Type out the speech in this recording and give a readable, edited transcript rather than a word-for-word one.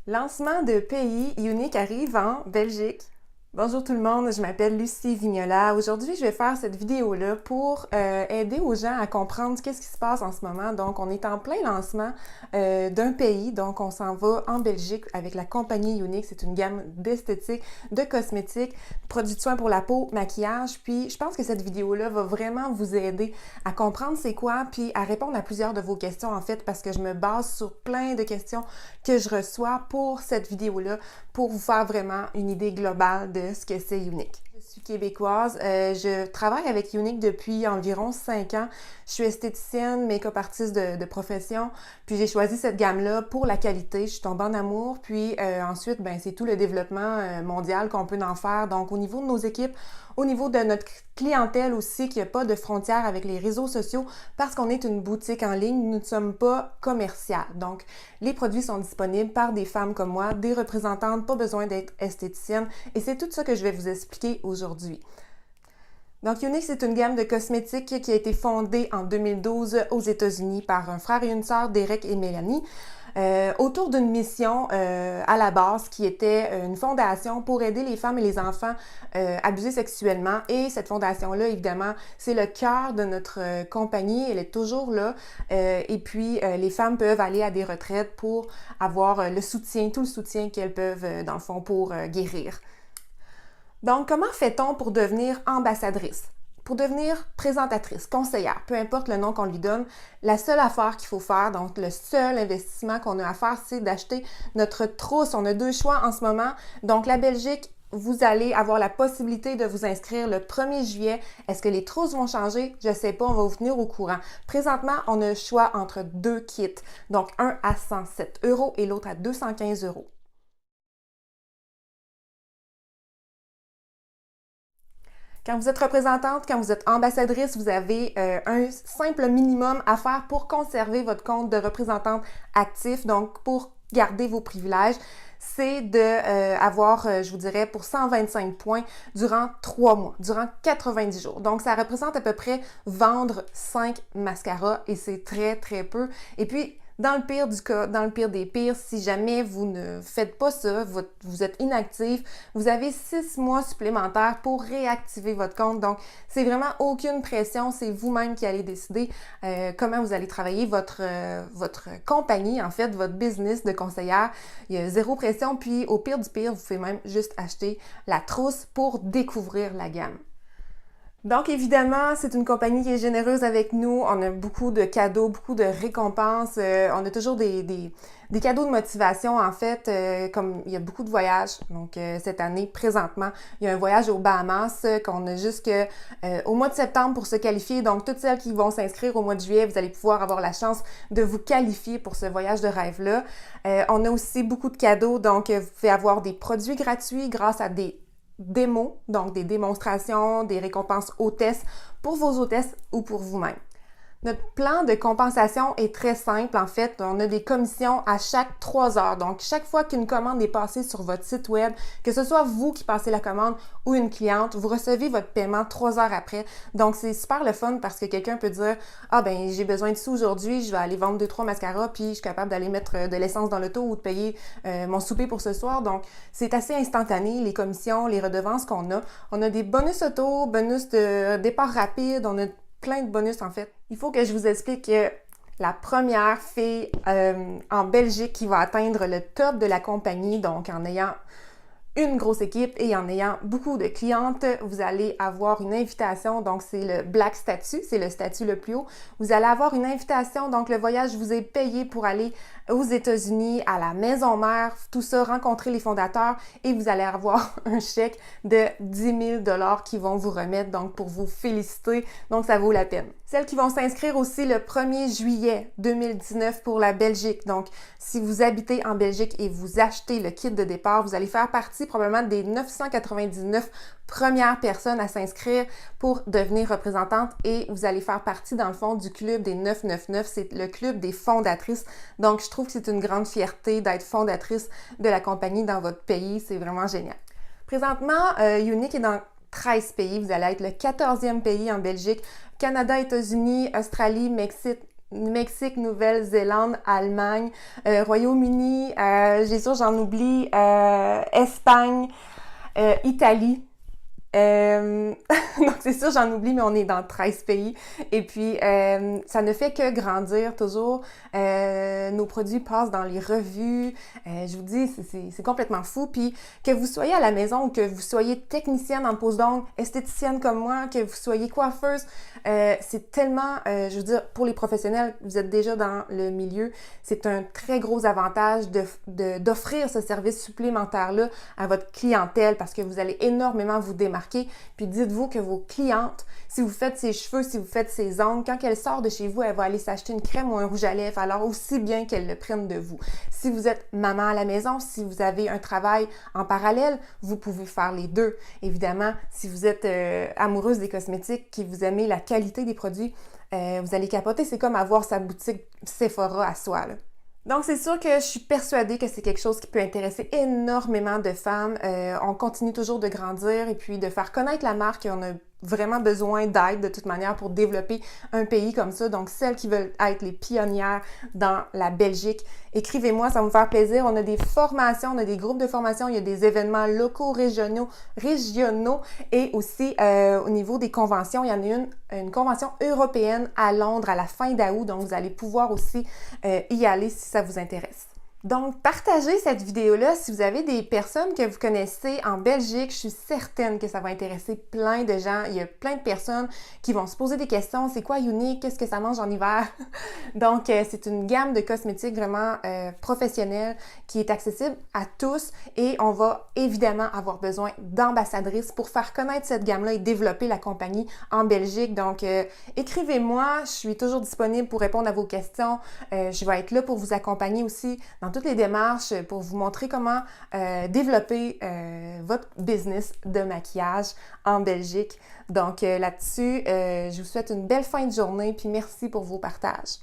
Lancement de pays unique arrive en Belgique. Bonjour tout le monde, je m'appelle Lucie Vignola. Aujourd'hui, je vais faire cette vidéo-là pour aider aux gens à comprendre qu'est-ce qui se passe en ce moment. Donc, on est en plein lancement d'un pays. Donc, on s'en va en Belgique avec la compagnie Younique. C'est une gamme d'esthétique, de cosmétiques, produits de soins pour la peau, maquillage. Puis, je pense que cette vidéo-là va vraiment vous aider à comprendre c'est quoi, puis à répondre à plusieurs de vos questions, en fait, parce que je me base sur plein de questions que je reçois pour cette vidéo-là, pour vous faire vraiment une idée globale de ce que c'est Younique. Je suis québécoise, je travaille avec Younique depuis environ 5 ans. Je suis esthéticienne, make-up artiste de profession, puis j'ai choisi cette gamme-là pour la qualité. Je suis tombée en amour, puis ensuite, c'est tout le développement mondial qu'on peut en faire. Donc, au niveau de nos équipes, au niveau de notre clientèle aussi, qu'il n'y a pas de frontières avec les réseaux sociaux, parce qu'on est une boutique en ligne, nous ne sommes pas commerciales. Donc, les produits sont disponibles par des femmes comme moi, des représentantes, pas besoin d'être esthéticienne, et c'est tout ça que je vais vous expliquer aujourd'hui. Donc, Younique, c'est une gamme de cosmétiques qui a été fondée en 2012 aux États-Unis par un frère et une sœur, Derek et Mélanie, autour d'une mission à la base qui était une fondation pour aider les femmes et les enfants abusés sexuellement. Et cette fondation-là, évidemment, c'est le cœur de notre compagnie. Elle est toujours là. Et puis, les femmes peuvent aller à des retraites pour avoir le soutien, tout le soutien qu'elles peuvent, dans le fond, pour guérir. Donc, comment fait-on pour devenir ambassadrice? Pour devenir présentatrice, conseillère, peu importe le nom qu'on lui donne, la seule affaire qu'il faut faire, donc le seul investissement qu'on a à faire, c'est d'acheter notre trousse. On a 2 choix en ce moment. Donc, la Belgique, vous allez avoir la possibilité de vous inscrire le 1er juillet. Est-ce que les trousses vont changer? Je ne sais pas, on va vous tenir au courant. Présentement, on a le choix entre 2 kits. Donc, un à 107 € et l'autre à 215 €. Quand vous êtes représentante, quand vous êtes ambassadrice, vous avez un simple minimum à faire pour conserver votre compte de représentante actif, donc pour garder vos privilèges, c'est d'avoir, je vous dirais, pour 125 points durant 3 mois, durant 90 jours. Donc, ça représente à peu près vendre 5 mascaras et c'est très, très peu. Et puis, dans le pire du cas, dans le pire des pires, si jamais vous ne faites pas ça, vous êtes inactif, vous avez 6 mois supplémentaires pour réactiver votre compte. Donc, c'est vraiment aucune pression, c'est vous-même qui allez décider comment vous allez travailler votre compagnie, en fait, votre business de conseillère. Il y a 0 pression, puis au pire du pire, vous pouvez même juste acheter la trousse pour découvrir la gamme. Donc, évidemment, c'est une compagnie qui est généreuse avec nous. On a beaucoup de cadeaux, beaucoup de récompenses. On a toujours des cadeaux de motivation, en fait, comme il y a beaucoup de voyages. Donc, cette année, présentement, il y a un voyage aux Bahamas qu'on a jusqu'au mois de septembre pour se qualifier. Donc, toutes celles qui vont s'inscrire au mois de juillet, vous allez pouvoir avoir la chance de vous qualifier pour ce voyage de rêve-là. On a aussi beaucoup de cadeaux. Donc, vous pouvez avoir des produits gratuits grâce à des démos, donc des démonstrations, des récompenses hôtesses pour vos hôtesses ou pour vous-même. Notre plan de compensation est très simple. En fait, on a des commissions à chaque 3 heures. Donc, chaque fois qu'une commande est passée sur votre site web, que ce soit vous qui passez la commande ou une cliente, vous recevez votre paiement 3 heures après. Donc, c'est super le fun parce que quelqu'un peut dire « Ah, j'ai besoin de sous aujourd'hui, je vais aller vendre 2-3 mascaras, puis je suis capable d'aller mettre de l'essence dans l'auto ou de payer mon souper pour ce soir. » Donc, c'est assez instantané, les commissions, les redevances qu'on a. On a des bonus auto, bonus de départ rapide, on a plein de bonus, en fait. Il faut que je vous explique que la première fille en Belgique qui va atteindre le top de la compagnie, donc en ayant une grosse équipe et en ayant beaucoup de clientes, vous allez avoir une invitation, donc c'est le Black Statut, c'est le statut le plus haut. Vous allez avoir une invitation, donc le voyage vous est payé pour aller aux États-Unis, à la maison mère, tout ça, rencontrer les fondateurs et vous allez avoir un chèque de 10 000 $ qui vont vous remettre, donc pour vous féliciter, donc ça vaut la peine. Celles qui vont s'inscrire aussi le 1er juillet 2019 pour la Belgique. Donc, si vous habitez en Belgique et vous achetez le kit de départ, vous allez faire partie probablement des 999 premières personnes à s'inscrire pour devenir représentante et vous allez faire partie, dans le fond, du club des 999. C'est le club des fondatrices. Donc, je trouve que c'est une grande fierté d'être fondatrice de la compagnie dans votre pays. C'est vraiment génial. Présentement, Younique est dans 13 pays. Vous allez être le 14e pays en Belgique. Canada, États-Unis, Australie, Mexique, Mexique, Nouvelle-Zélande, Allemagne, Royaume-Uni, j'ai sûr j'en oublie, Espagne, Italie. Donc c'est sûr j'en oublie, mais on est dans 13 pays. Et puis ça ne fait que grandir toujours. Nos produits passent dans les revues. Je vous dis, c'est complètement fou. Puis que vous soyez à la maison ou que vous soyez technicienne en pose d'ongles, esthéticienne comme moi, que vous soyez coiffeuse, c'est tellement, je veux dire, pour les professionnels, vous êtes déjà dans le milieu, c'est un très gros avantage d'offrir ce service supplémentaire-là à votre clientèle parce que vous allez énormément vous démarquer. Puis dites-vous que vos clientes, si vous faites ses cheveux, si vous faites ses ongles, quand elle sort de chez vous, elle va aller s'acheter une crème ou un rouge à lèvres, alors aussi bien qu'elle le prenne de vous. Si vous êtes maman à la maison, si vous avez un travail en parallèle, vous pouvez faire les deux. Évidemment, si vous êtes amoureuse des cosmétiques, que vous aimez la qualité des produits, vous allez capoter. C'est comme avoir sa boutique Sephora à soi, là. Donc, c'est sûr que je suis persuadée que c'est quelque chose qui peut intéresser énormément de femmes. On continue toujours de grandir et puis de faire connaître la marque. On a vraiment besoin d'aide de toute manière pour développer un pays comme ça. Donc, celles qui veulent être les pionnières dans la Belgique, écrivez-moi, ça va me faire plaisir. On a des formations, on a des groupes de formation, il y a des événements locaux, régionaux et aussi au niveau des conventions, il y en a une convention européenne à Londres à la fin d'août. Donc, vous allez pouvoir aussi y aller si ça vous intéresse. Donc, partagez cette vidéo-là si vous avez des personnes que vous connaissez en Belgique. Je suis certaine que ça va intéresser plein de gens. Il y a plein de personnes qui vont se poser des questions. C'est quoi Younique? Qu'est-ce que ça mange en hiver? Donc, c'est une gamme de cosmétiques vraiment professionnelle qui est accessible à tous et on va évidemment avoir besoin d'ambassadrices pour faire connaître cette gamme-là et développer la compagnie en Belgique. Donc, écrivez-moi. Je suis toujours disponible pour répondre à vos questions. Je vais être là pour vous accompagner aussi dans toutes les démarches pour vous montrer comment développer votre business de maquillage en Belgique. Donc là-dessus, je vous souhaite une belle fin de journée puis merci pour vos partages.